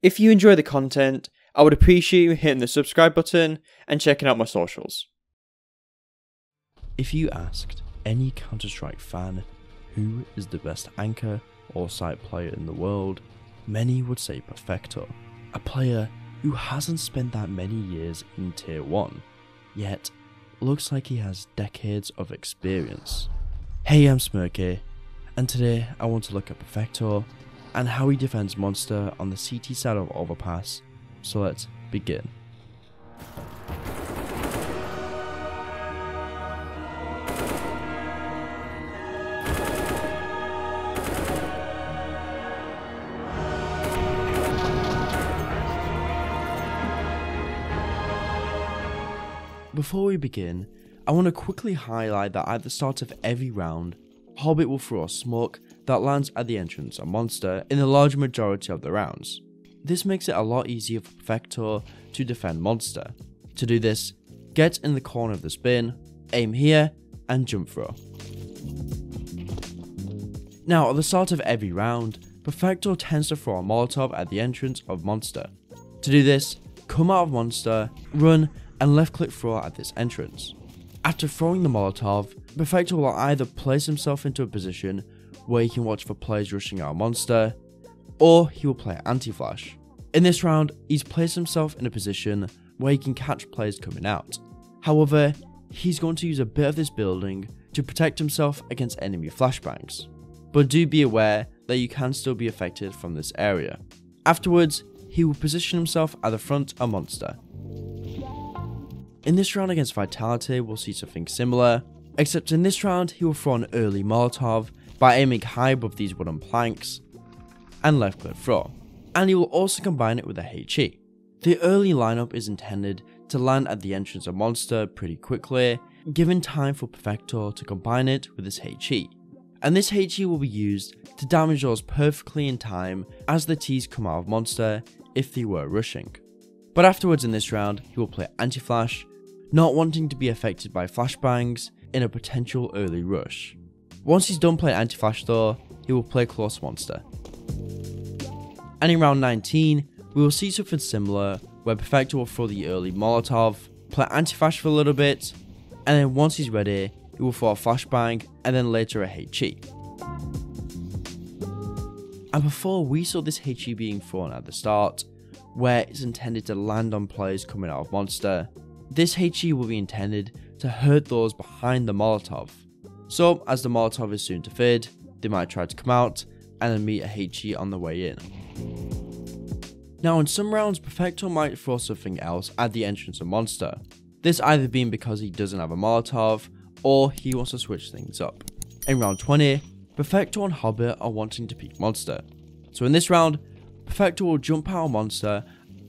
If you enjoy the content, I would appreciate you hitting the subscribe button and checking out my socials. If you asked any Counter-Strike fan who is the best anchor or site player in the world, many would say Perfecto, a player who hasn't spent that many years in Tier 1, yet looks like he has decades of experience. Hey, I'm Smirky, and today I want to look at Perfecto and how he defends Monster on the CT side of Overpass, so let's begin. Before we begin, I want to quickly highlight that at the start of every round, Hobbit will throw a smoke that lands at the entrance of Monster in the large majority of the rounds. This makes it a lot easier for Perfecto to defend Monster. To do this, get in the corner of the spin, aim here, and jump throw. Now at the start of every round, Perfecto tends to throw a Molotov at the entrance of Monster. To do this, come out of Monster, run, and left click throw at this entrance. After throwing the Molotov, Perfecto will either place himself into a position where he can watch for players rushing out of Monster, or he will play anti-flash. In this round, he's placed himself in a position where he can catch players coming out. However, he's going to use a bit of this building to protect himself against enemy flashbangs. But do be aware that you can still be affected from this area. Afterwards, he will position himself at the front of Monster. In this round against Vitality, we'll see something similar, except in this round he will throw an early Molotov by aiming high above these wooden planks and left click throw, and he will also combine it with a HE. The early lineup is intended to land at the entrance of Monster pretty quickly, giving time for Perfecto to combine it with his HE, and this HE will be used to damage those perfectly in time as the Ts come out of Monster if they were rushing. But afterwards in this round, he will play anti-flash, not wanting to be affected by flashbangs in a potential early rush. Once he's done playing anti-flash though, he will play close Monster. And in round 19, we will see something similar where Perfecto will throw the early Molotov, play anti-flash for a little bit, and then once he's ready, he will throw a flashbang and then later a HE. And before we saw this HE being thrown at the start, where it's intended to land on players coming out of Monster, this HE will be intended to hurt those behind the Molotov. So as the Molotov is soon to fade, they might try to come out and then meet a HE on the way in. Now in some rounds, Perfecto might throw something else at the entrance of Monster, this either being because he doesn't have a Molotov or he wants to switch things up. In round 20, Perfecto and Hobbit are wanting to peek Monster, so in this round, Perfecto will jump out of Monster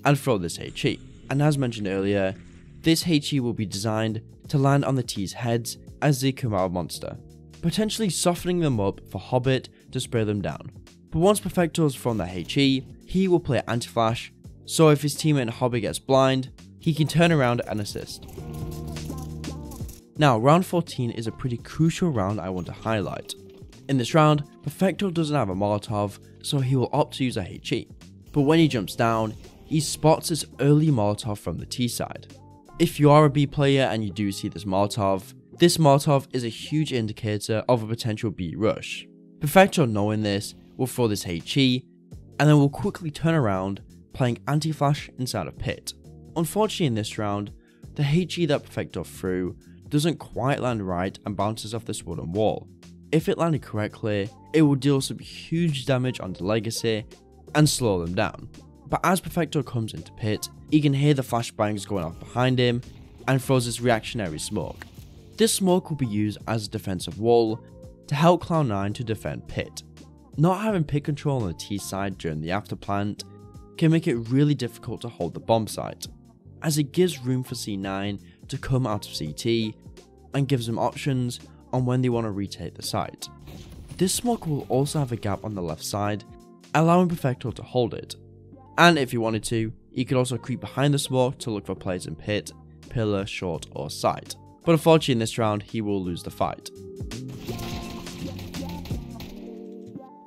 and throw this HE, and as mentioned earlier, this HE will be designed to land on the T's heads as they come out of Monster, potentially softening them up for Hobbit to spray them down. But once Perfecto has thrown the HE, he will play anti-flash, so if his teammate Hobbit gets blind, he can turn around and assist. Now round 14 is a pretty crucial round I want to highlight. In this round, Perfecto doesn't have a Molotov, so he will opt to use a HE, but when he jumps down, he spots this early Molotov from the T side. If you are a B player and you do see this Molotov is a huge indicator of a potential B rush. Perfecto, knowing this, will throw this HE, and then will quickly turn around, playing anti-flash inside of pit. Unfortunately in this round, the HE that Perfecto threw doesn't quite land right and bounces off this wooden wall. If it landed correctly, it will deal some huge damage onto Legacy and slow them down. But as Perfecto comes into pit, he can hear the flashbangs going off behind him and throws this reactionary smoke. This smoke will be used as a defensive wall to help Cloud9 to defend pit. Not having pit control on the T side during the afterplant can make it really difficult to hold the bomb site, as it gives room for C9 to come out of CT and gives them options on when they want to retake the site. This smoke will also have a gap on the left side, allowing Perfecto to hold it. And if he wanted to, he could also creep behind the smoke to look for players in pit, pillar, short or site. But unfortunately in this round, he will lose the fight.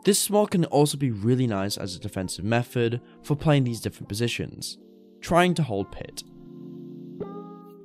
This smoke can also be really nice as a defensive method for playing these different positions, trying to hold pit.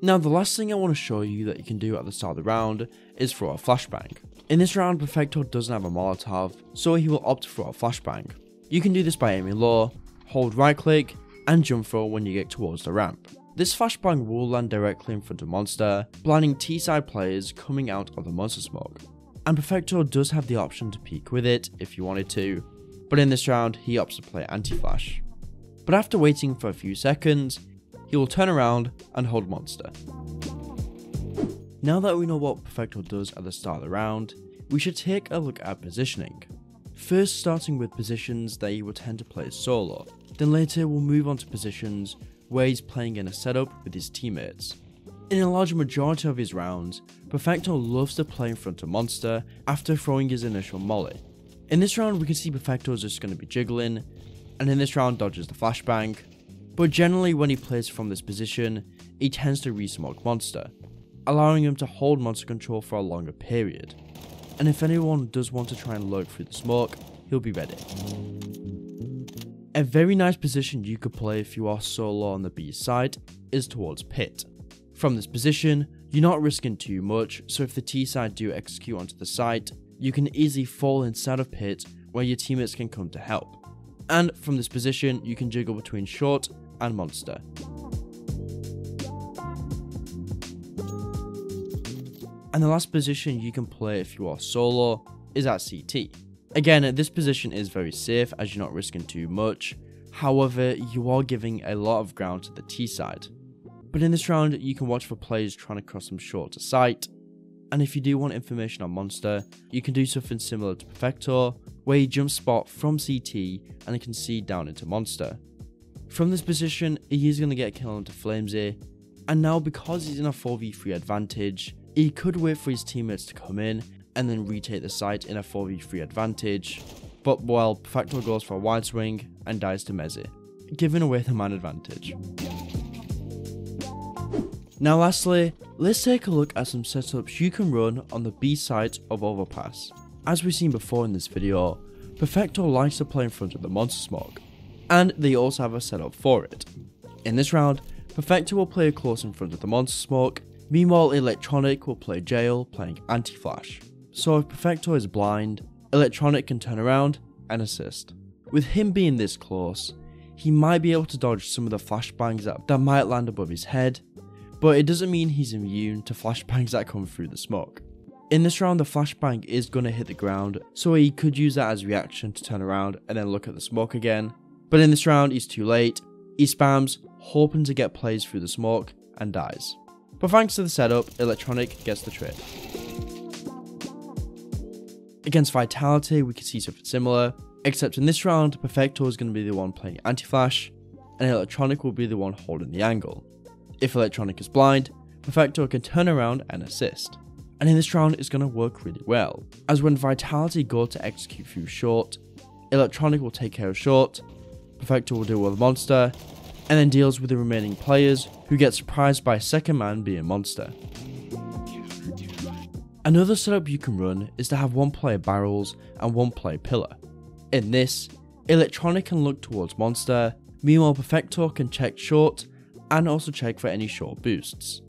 Now the last thing I want to show you that you can do at the start of the round is throw a flashbang. In this round, Perfecto doesn't have a Molotov, so he will opt for a flashbang. You can do this by aiming low, hold right click, and jump throw when you get towards the ramp. This flashbang will land directly in front of Monster, blinding T-side players coming out of the Monster smoke. And Perfecto does have the option to peek with it if you wanted to, but in this round he opts to play anti-flash. But after waiting for a few seconds, he will turn around and hold Monster. Now that we know what Perfecto does at the start of the round, we should take a look at positioning. First starting with positions that he will tend to play solo, then later we'll move on to positions where he's playing in a setup with his teammates. In a large majority of his rounds, Perfecto loves to play in front of Monster after throwing his initial molly. In this round we can see Perfecto is just going to be jiggling, and in this round dodges the flashbang, but generally when he plays from this position, he tends to re-smoke Monster, allowing him to hold Monster control for a longer period. And if anyone does want to try and lurk through the smoke, he'll be ready. A very nice position you could play if you are solo on the B side is towards pit. From this position, you're not risking too much, so if the T side do execute onto the site, you can easily fall inside of pit where your teammates can come to help. And from this position, you can jiggle between short and Monster. And the last position you can play if you are solo is at CT. Again, this position is very safe as you're not risking too much, however you are giving a lot of ground to the T side. But in this round you can watch for players trying to cross from short to site, and if you do want information on Monster, you can do something similar to Perfecto, where you jump spot from CT and can see down into Monster. From this position he is going to get a kill onto Flamesy, and now because he's in a 4v3 advantage, he could wait for his teammates to come in and then retake the site in a 4v3 advantage, but while Perfecto goes for a wide swing and dies to Mezzy, giving away the man advantage. Now lastly, let's take a look at some setups you can run on the B side of Overpass. As we've seen before in this video, Perfecto likes to play in front of the Monster smoke, and they also have a setup for it. In this round, Perfecto will play close in front of the Monster smoke, meanwhile Electronic will play jail playing anti-flash. So if Perfecto is blind, Electronic can turn around and assist. With him being this close, he might be able to dodge some of the flashbangs that might land above his head, but it doesn't mean he's immune to flashbangs that come through the smoke. In this round the flashbang is going to hit the ground, so he could use that as reaction to turn around and then look at the smoke again, but in this round he's too late, he spams hoping to get plays through the smoke and dies. But thanks to the setup, Electronic gets the trade. Against Vitality we can see something similar, except in this round Perfecto is going to be the one playing anti-flash, and Electronic will be the one holding the angle. If Electronic is blind, Perfecto can turn around and assist. And in this round it's going to work really well, as when Vitality go to execute through short, Electronic will take care of short, Perfecto will deal with Monster, and then deals with the remaining players who get surprised by second man being Monster. Another setup you can run is to have one player barrels and one player pillar. In this, Electronic can look towards Monster, meanwhile Perfecto can check short and also check for any short boosts.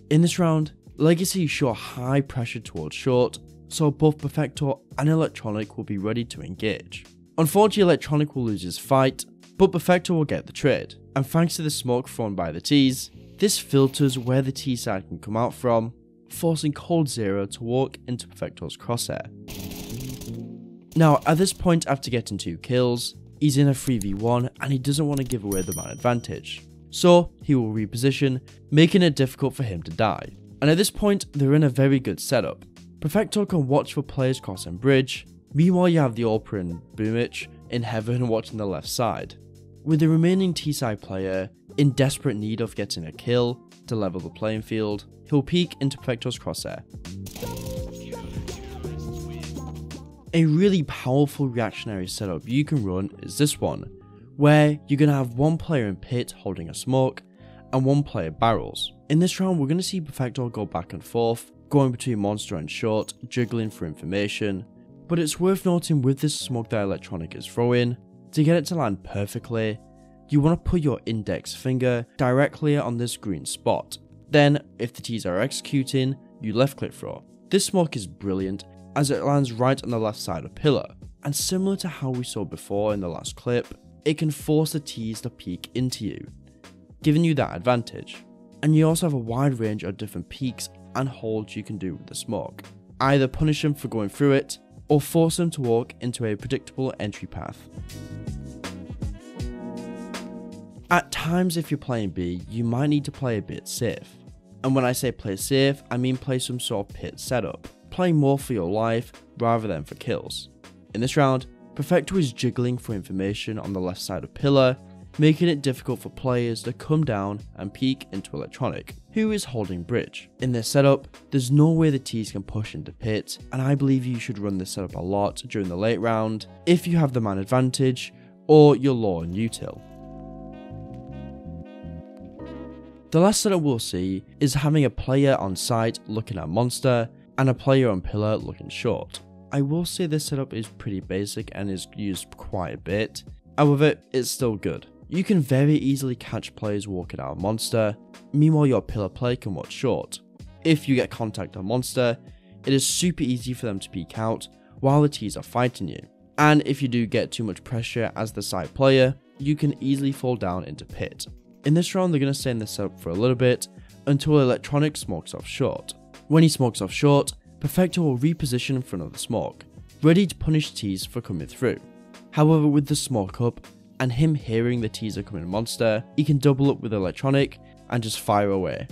In this round, Legacy show high pressure towards short, so both Perfecto and Electronic will be ready to engage. Unfortunately Electronic will lose his fight, but Perfecto will get the trade, and thanks to the smoke thrown by the Ts, this filters where the T side can come out from, forcing Cold Zero to walk into Perfecto's crosshair. Now at this point after getting 2 kills, he's in a 3v1 and he doesn't want to give away the man advantage, so he will reposition, making it difficult for him to die. And at this point they're in a very good setup. Perfecto can watch for players crossing bridge, meanwhile you have the Orper and Boomich in heaven watching the left side, with the remaining T-side player in desperate need of getting a kill to level the playing field. He'll peek into Perfecto's crosshair. A really powerful reactionary setup you can run is this one, where you're going to have one player in pit holding a smoke and one player barrels. In this round we're going to see Perfecto go back and forth, going between Monster and short, jiggling for information, But it's worth noting with this smoke that Electronic is throwing, to get it to land perfectly, you want to put your index finger directly on this green spot. Then, if the T's are executing, you left click throw. This smoke is brilliant as it lands right on the left side of pillar, and similar to how we saw before in the last clip, it can force the T's to peek into you, giving you that advantage. And you also have a wide range of different peeks and holds you can do with the smoke. Either punish them for going through it, or force them to walk into a predictable entry path. At times if you're playing B, you might need to play a bit safe. And when I say play safe, I mean play some sort of pit setup, playing more for your life rather than for kills. In this round, Perfecto is jiggling for information on the left side of pillar, making it difficult for players to come down and peek into Electronic, who is holding bridge. In this setup, there's no way the T's can push into pit, and I believe you should run this setup a lot during the late round if you have the man advantage or you're low on util. The last setup we'll see is having a player on site looking at monster and a player on pillar looking short. I will say this setup is pretty basic and is used quite a bit, however it's still good. You can very easily catch players walking out of monster, meanwhile your pillar player can watch short. If you get contact on monster, it is super easy for them to peek out while the T's are fighting you. And if you do get too much pressure as the side player, you can easily fall down into pit. In this round, they're going to stay in this setup for a little bit until Electronic smokes off short. When he smokes off short, Perfecto will reposition in front of the smoke, ready to punish T's for coming through. However, with the smoke up and him hearing the T's are coming monster, he can double up with Electronic and just fire away.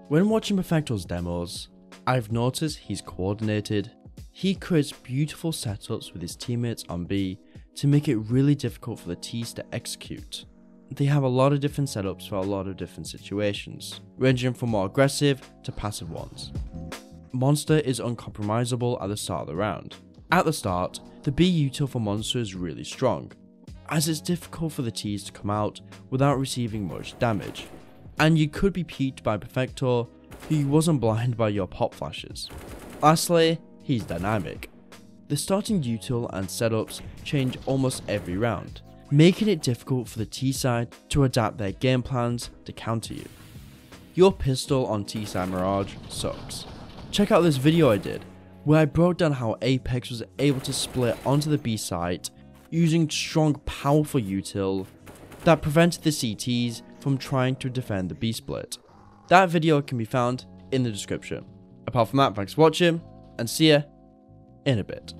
When watching Perfecto's demos, I've noticed he's coordinated. He creates beautiful setups with his teammates on B to make it really difficult for the T's to execute. They have a lot of different setups for a lot of different situations, ranging from more aggressive to passive ones. Monster is uncompromisable at the start of the round. At the start, the B util for Monster is really strong, as it's difficult for the T's to come out without receiving much damage, and you could be peeked by Perfecto, who wasn't blind by your pop flashes. Lastly, he's dynamic. The starting util and setups change almost every round, making it difficult for the T side to adapt their game plans to counter you. Your pistol on T side Mirage sucks. Check out this video I did, where I broke down how Apex was able to split onto the B side using strong powerful util that prevented the CTs from trying to defend the B split. That video can be found in the description. Apart from that, thanks for watching, and see ya in a bit.